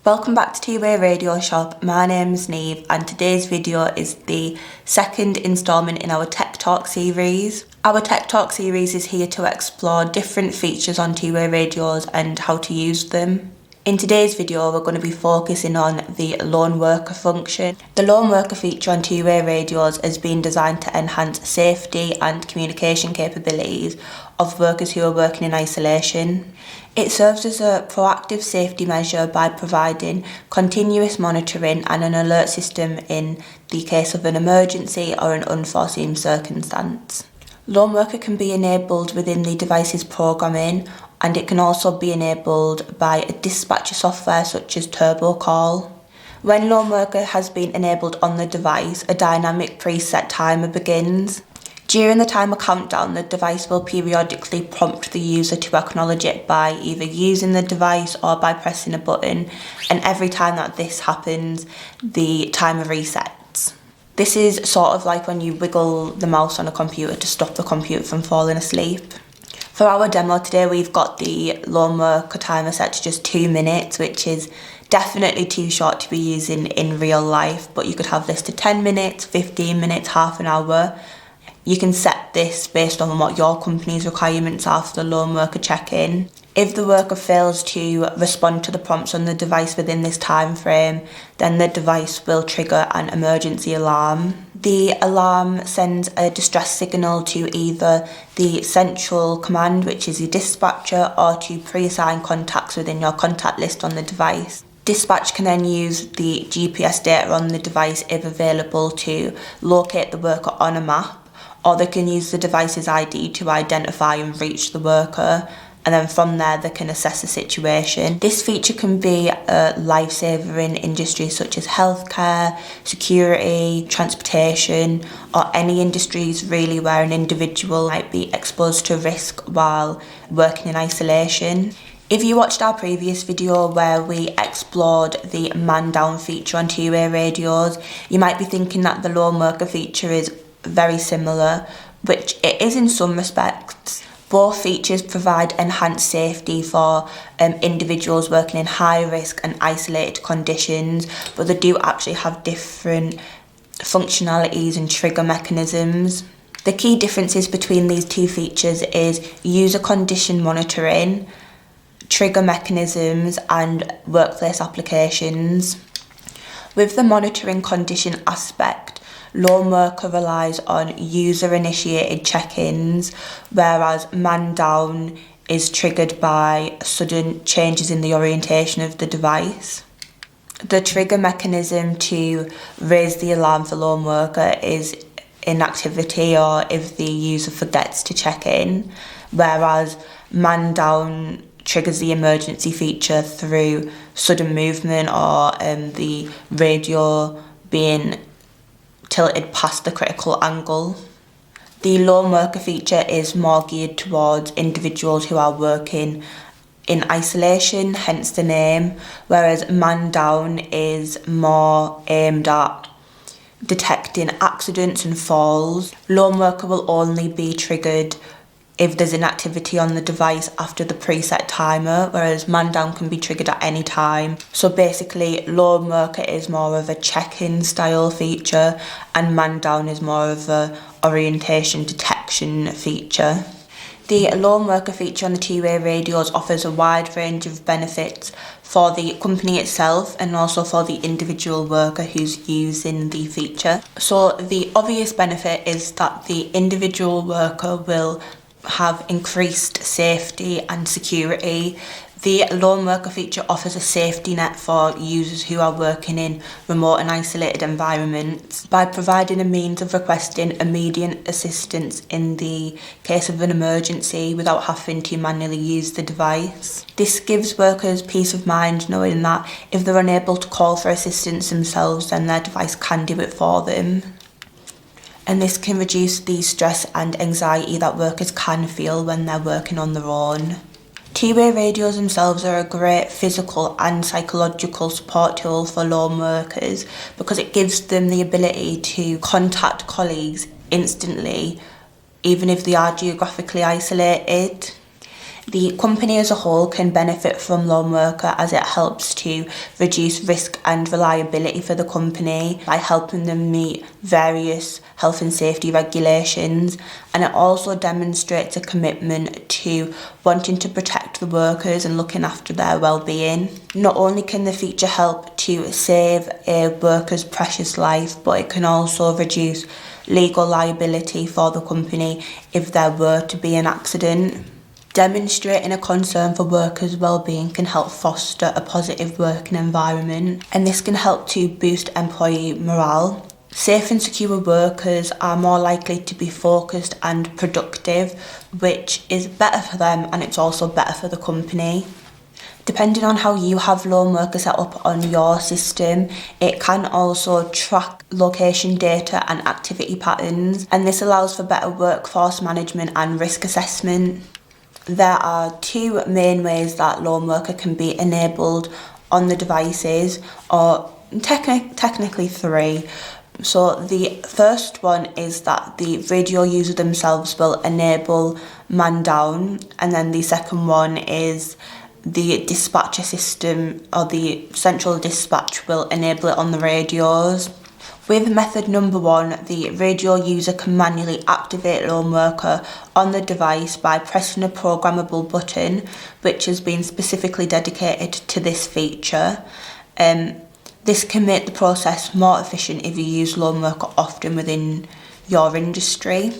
Welcome back to 2Way Radio Shop. My name's Neve and today's video is the second instalment in our Tech Talk series. Our Tech Talk series is here to explore different features on 2-way radios and how to use them. In today's video, we're going to be focusing on the lone worker function. The lone worker feature on 2-way radios has been designed to enhance safety and communication capabilities of workers who are working in isolation. It serves as a proactive safety measure by providing continuous monitoring and an alert system in the case of an emergency or an unforeseen circumstance. Lone worker can be enabled within the device's programming, and it can also be enabled by a dispatcher software such as TurboCall. When lone worker has been enabled on the device, a dynamic preset timer begins. During the timer countdown, the device will periodically prompt the user to acknowledge it by either using the device or by pressing a button, and every time that this happens, the timer resets. This is sort of like when you wiggle the mouse on a computer to stop the computer from falling asleep. For our demo today, we've got the lone worker timer set to just 2 minutes, which is definitely too short to be using in real life, but you could have this to 10 minutes, 15 minutes, half an hour. You can set this based on what your company's requirements are for the lone worker check-in. If the worker fails to respond to the prompts on the device within this time frame, then the device will trigger an emergency alarm. The alarm sends a distress signal to either the central command, which is your dispatcher, or to pre-assigned contacts within your contact list on the device. Dispatch can then use the GPS data on the device if available to locate the worker on a map, or they can use the device's ID to identify and reach the worker, and then from there they can assess the situation. This feature can be a lifesaver in industries such as healthcare, security, transportation, or any industries really where an individual might be exposed to risk while working in isolation. If you watched our previous video where we explored the man-down feature on 2-way radios, you might be thinking that the lone worker feature is very similar, which it is in some respects. Both features provide enhanced safety for individuals working in high risk and isolated conditions, but they do actually have different functionalities and trigger mechanisms. The key differences between these two features is user condition monitoring, trigger mechanisms, and workplace applications. With the monitoring condition aspect, lone worker relies on user-initiated check-ins, whereas man-down is triggered by sudden changes in the orientation of the device. The trigger mechanism to raise the alarm for lone worker is inactivity or if the user forgets to check in, whereas man-down triggers the emergency feature through sudden movement or the radio being tilted past the critical angle. The lone worker feature is more geared towards individuals who are working in isolation, hence the name, whereas man down is more aimed at detecting accidents and falls. Lone worker will only be triggered if there's inactivity on the device after the preset timer, whereas man down can be triggered at any time. So basically, lone worker is more of a check-in style feature and man down is more of a orientation detection feature. The lone worker feature on the 2-way radios offers a wide range of benefits for the company itself and also for the individual worker who's using the feature. So the obvious benefit is that the individual worker will have increased safety and security. The lone worker feature offers a safety net for users who are working in remote and isolated environments by providing a means of requesting immediate assistance in the case of an emergency without having to manually use the device. This gives workers peace of mind knowing that if they're unable to call for assistance themselves, then their device can do it for them. And this can reduce the stress and anxiety that workers can feel when they're working on their own. 2-way radios themselves are a great physical and psychological support tool for lone workers because it gives them the ability to contact colleagues instantly, even if they are geographically isolated. The company as a whole can benefit from lone worker as it helps to reduce risk and reliability for the company by helping them meet various health and safety regulations, and it also demonstrates a commitment to wanting to protect the workers and looking after their well-being. Not only can the feature help to save a worker's precious life, but it can also reduce legal liability for the company if there were to be an accident. Demonstrating a concern for workers' well-being can help foster a positive working environment, and this can help to boost employee morale. Safe and secure workers are more likely to be focused and productive, which is better for them, and it's also better for the company. Depending on how you have lone worker set up on your system, it can also track location data and activity patterns, and this allows for better workforce management and risk assessment. There are two main ways that lone worker can be enabled on the devices, or technically three. So the first one is that the radio user themselves will enable man down, and then the second one is the dispatcher system or the central dispatch will enable it on the radios. With method number one, the radio user can manually activate lone worker on the device by pressing a programmable button which has been specifically dedicated to this feature. This can make the process more efficient if you use lone worker often within your industry.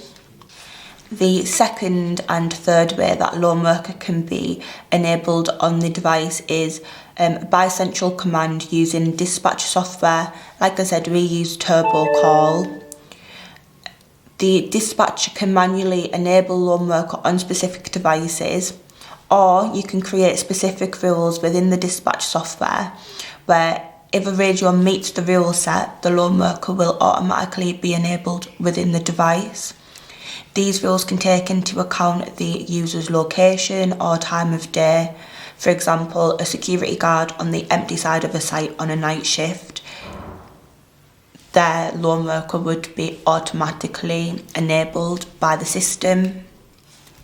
The second and third way that lone worker can be enabled on the device is by central command using dispatch software. Like I said, we use turbo call. The dispatcher can manually enable lone worker on specific devices, or you can create specific rules within the dispatch software where if a radio meets the rule set, the lone worker will automatically be enabled within the device. These rules can take into account the user's location or time of day. For example, a security guard on the empty side of a site on a night shift, their lone worker would be automatically enabled by the system.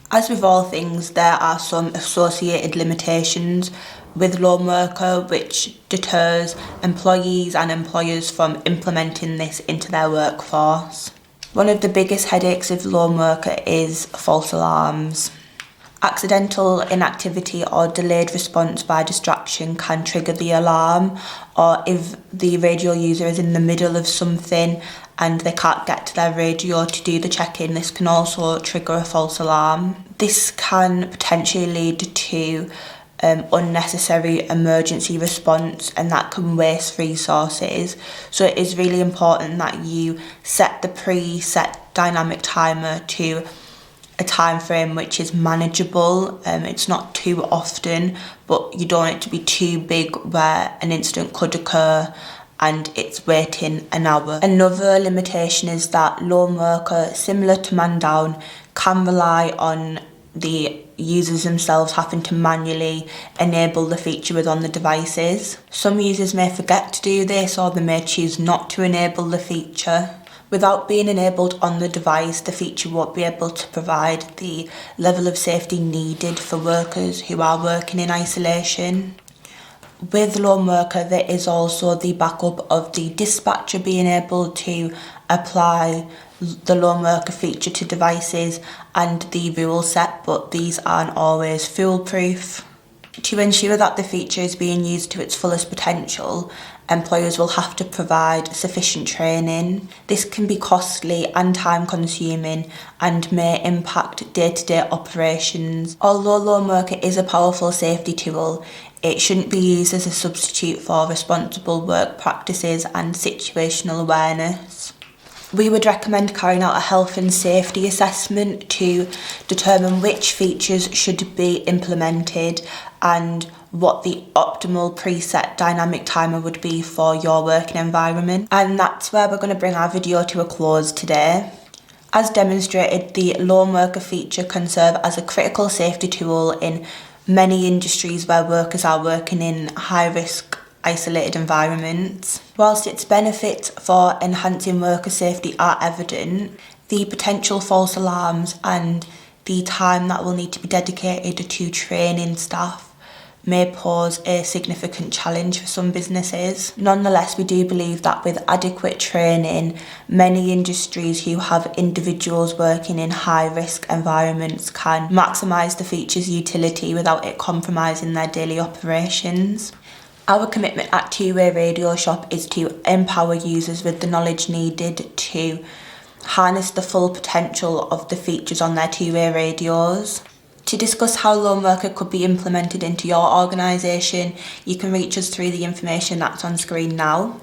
As with all things, there are some associated limitations with lone worker which deters employees and employers from implementing this into their workforce. One of the biggest headaches of lone worker is false alarms. Accidental inactivity or delayed response by distraction can trigger the alarm, or if the radio user is in the middle of something and they can't get to their radio to do the check-in, this can also trigger a false alarm. This can potentially lead to unnecessary emergency response, and that can waste resources. So it is really important that you set the preset dynamic timer to a time frame which is manageable. It's not too often, but you don't want it to be too big where an incident could occur and it's waiting an hour. Another limitation is that lone worker, similar to man down, can rely on the users themselves having to manually enable the feature within the devices. Some users may forget to do this, or they may choose not to enable the feature. Without being enabled on the device, the feature won't be able to provide the level of safety needed for workers who are working in isolation. With lone worker, there is also the backup of the dispatcher being able to apply the lone worker feature to devices and the rule set, but these aren't always foolproof. To ensure that the feature is being used to its fullest potential, employers will have to provide sufficient training. This can be costly and time consuming and may impact day-to-day operations. Although lone worker is a powerful safety tool, it shouldn't be used as a substitute for responsible work practices and situational awareness. We would recommend carrying out a health and safety assessment to determine which features should be implemented and what the optimal preset dynamic timer would be for your working environment. And that's where we're going to bring our video to a close today. As demonstrated, the lone worker feature can serve as a critical safety tool in many industries where workers are working in high-risk, isolated environments. Whilst its benefits for enhancing worker safety are evident, the potential false alarms and the time that will need to be dedicated to training staff may pose a significant challenge for some businesses. Nonetheless, we do believe that with adequate training, many industries who have individuals working in high-risk environments can maximise the feature's utility without it compromising their daily operations. Our commitment at 2WayRadioShop is to empower users with the knowledge needed to harness the full potential of the features on their two-way radios. To discuss how lone worker could be implemented into your organisation, you can reach us through the information that's on screen now.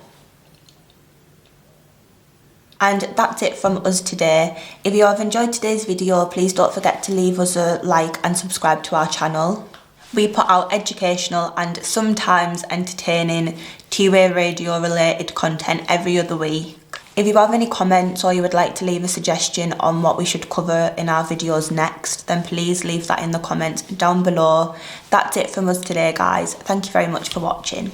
And that's it from us today. If you have enjoyed today's video, please don't forget to leave us a like and subscribe to our channel. We put out educational and sometimes entertaining two-way radio related content every other week. If you have any comments or you would like to leave a suggestion on what we should cover in our videos next, then please leave that in the comments down below. That's it from us today, guys. Thank you very much for watching.